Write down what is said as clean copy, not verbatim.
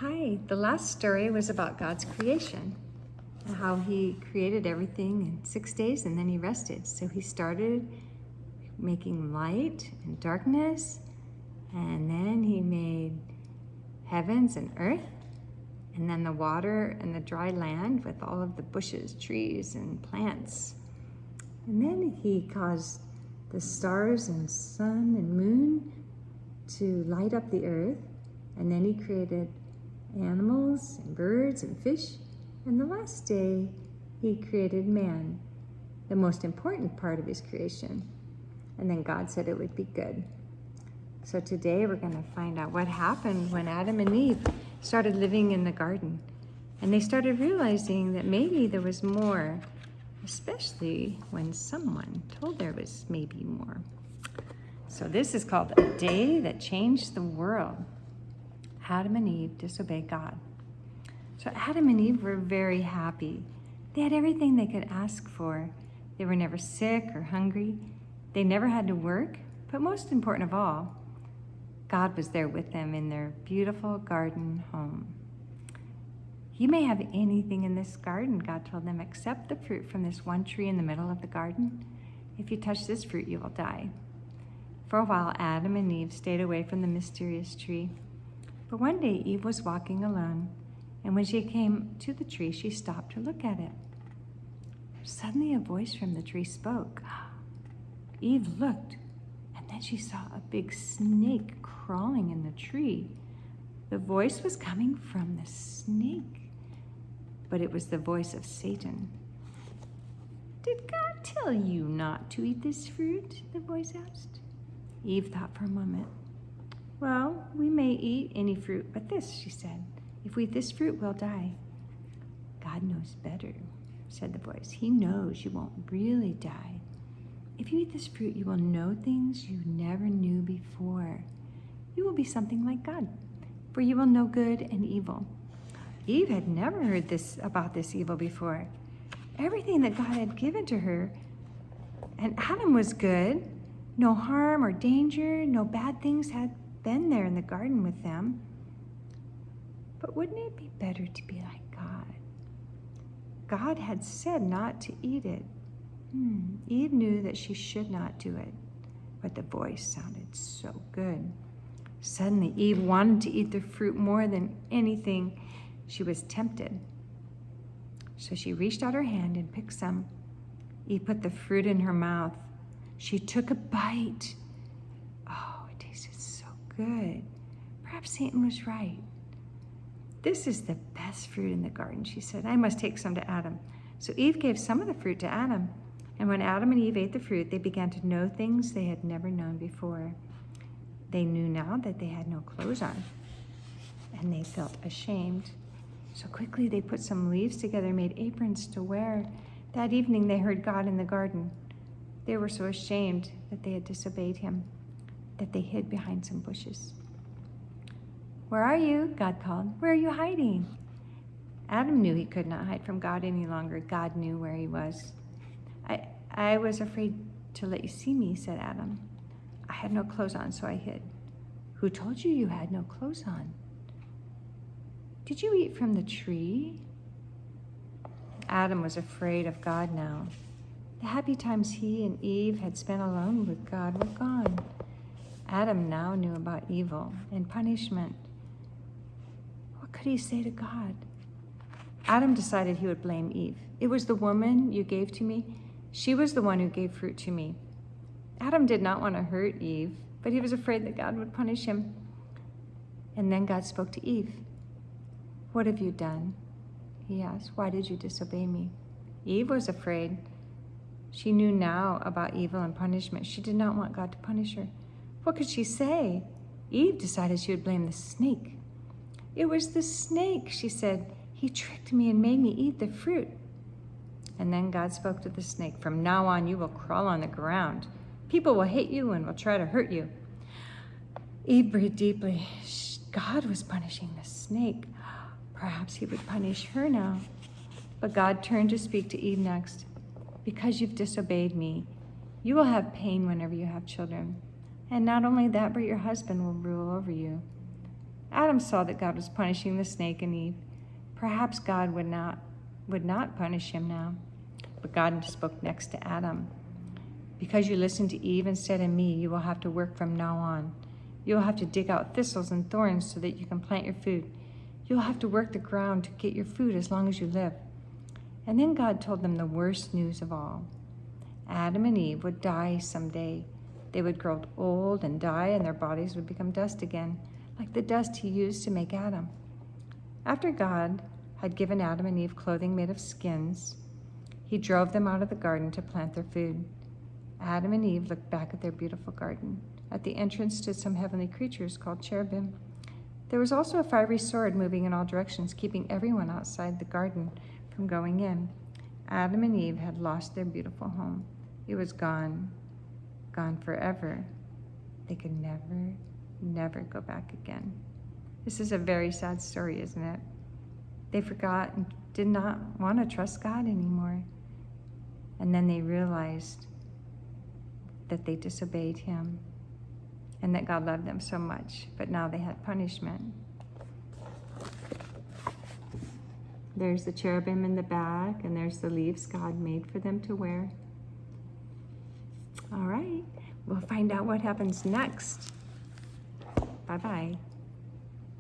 Hi, the last story was about God's creation, and how he created everything in 6 days and then he rested. So he started making light and darkness, and then he made heavens and earth, and then the water and the dry land with all of the bushes, trees, and plants. And then he caused the stars and sun and moon to light up the earth, and then he created animals and birds and fish. And the last day, he created man, the most important part of his creation. And then God said it would be good. So today we're going to find out what happened when Adam and Eve started living in the garden. And they started realizing that maybe there was more, especially when someone told there was maybe more. So this is called A Day That Changed the World. Adam and Eve disobeyed God. So Adam and Eve were very happy. They had everything they could ask for. They were never sick or hungry. They never had to work. But most important of all, God was there with them in their beautiful garden home. You may have anything in this garden, God told them, except the fruit from this one tree in the middle of the garden. If you touch this fruit, you will die. For a while, Adam and Eve stayed away from the mysterious tree. But one day, Eve was walking alone, and when she came to the tree, she stopped to look at it. Suddenly, a voice from the tree spoke. Eve looked, and then she saw a big snake crawling in the tree. The voice was coming from the snake, but it was the voice of Satan. "Did God tell you not to eat this fruit?" the voice asked. Eve thought for a moment. "Well, we may eat any fruit but this," she said. "If we eat this fruit, we'll die." "God knows better," said the voice. "He knows you won't really die. If you eat this fruit, you will know things you never knew before. You will be something like God, for you will know good and evil." Eve had never heard about this evil before. Everything that God had given to her, and Adam was good. No harm or danger, no bad things had been there in the garden with them. But wouldn't it be better to be like God? God had said not to eat it. Eve knew that she should not do it, but the voice sounded so good. Suddenly, Eve wanted to eat the fruit more than anything. She was tempted. So she reached out her hand and picked some. Eve put the fruit in her mouth. She took a bite. Oh, it tasted so good. Perhaps Satan was right. "This is the best fruit in the garden," she said. "I must take some to Adam." So Eve gave some of the fruit to Adam. And when Adam and Eve ate the fruit, they began to know things they had never known before. They knew now that they had no clothes on, and they felt ashamed. So quickly they put some leaves together, made aprons to wear. That evening they heard God in the garden. They were so ashamed that they had disobeyed him that they hid behind some bushes. "Where are you?" God called. "Where are you hiding?" Adam knew he could not hide from God any longer. God knew where he was. I was afraid to let you see me," said Adam. "I had no clothes on, so I hid." "Who told you you had no clothes on?" "Did you eat from the tree?" Adam was afraid of God now. The happy times he and Eve had spent alone with God were gone. Adam now knew about evil and punishment. What could he say to God? Adam decided he would blame Eve. "It was the woman you gave to me. She was the one who gave fruit to me." Adam did not want to hurt Eve, but he was afraid that God would punish him. And then God spoke to Eve. "What have you done?" he asked. "Why did you disobey me?" Eve was afraid. She knew now about evil and punishment. She did not want God to punish her. What could she say? Eve decided she would blame the snake. "It was the snake," she said. "He tricked me and made me eat the fruit." And then God spoke to the snake. "From now on, you will crawl on the ground. People will hate you and will try to hurt you." Eve breathed deeply. God was punishing the snake. Perhaps he would punish her now. But God turned to speak to Eve next. "Because you've disobeyed me, you will have pain whenever you have children. And not only that, but your husband will rule over you." Adam saw that God was punishing the snake and Eve. Perhaps God would not punish him now. But God spoke next to Adam. Because you listened to Eve instead of me, you will have to work from now on. You will have to dig out thistles and thorns so that you can plant your food. You will have to work the ground to get your food as long as you live. And then God told them the worst news of all. Adam and Eve would die someday. They would grow old and die, and their bodies would become dust again, like the dust he used to make Adam. After God had given Adam and Eve clothing made of skins, he drove them out of the garden to plant their food. Adam and Eve looked back at their beautiful garden. At the entrance stood some heavenly creatures called cherubim. There was also a fiery sword moving in all directions, keeping everyone outside the garden from going in. Adam and Eve had lost their beautiful home. It was gone, gone forever. They could never, never go back again. This is a very sad story, isn't it? They forgot and did not want to trust God anymore. And then they realized that they disobeyed him and that God loved them so much, but now they had punishment. There's the cherubim in the back, and there's the leaves God made for them to wear. All right, we'll find out what happens next. Bye-bye.